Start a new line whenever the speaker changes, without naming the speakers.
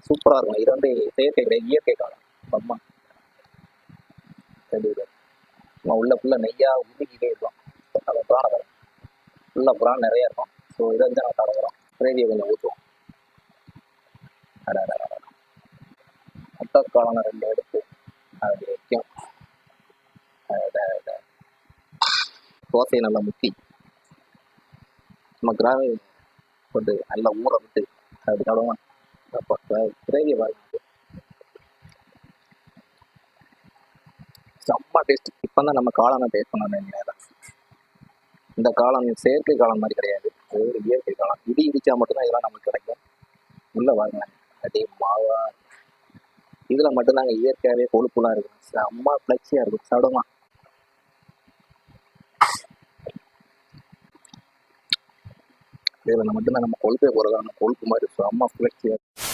சூப்பராக இருக்கும். இது வந்து செயற்கை கிடையாது, இயற்கை காளான். அம்மா நம்ம உள்ள ஃபுல்லாக நெய்யாக உருகிக்கிட்டே இருக்கும். அதை பிராண வரும் ஃபுல்லாக பிரான் நிறையா இருக்கும். ஸோ இதை வந்து நம்ம சாப்பிட கிரேவியை கொஞ்சம் ஊற்றுவோம். முட்டை காளானை 2 எடுத்து அது வைக்கும். தோசையை நல்லா முக்கி நம்ம கிராவி போட்டு நல்லா ஊற விட்டு அப்படி சாப்பிடுவோம். கிரேவியை பாருங்க, செம்ம டேஸ்ட். இப்போ தான் நம்ம காளானை டேஸ்ட் பண்ணணும். இந்த காளான் செயற்கை காளான் மாதிரி கிடையாது, அது ஒரு இயற்கை காளான். இடிச்சா மட்டும்தான் இதெல்லாம் நமக்கு கிடைக்கும். உள்ள பாருங்க அப்படியே மாவா, இதில் மட்டும்தாங்க இயற்கையாகவே கொழுப்புலாம் இருக்கும். செம்ம ஃப்ளெக்ஸியாக இருக்கும். சாப்பிடுமா? இதில் மட்டும்தான் நம்ம கொழுப்பே போகிறதான கொழுப்பு மாதிரி செம்ம ஃப்ளெக்ஸியாக இருக்கும்.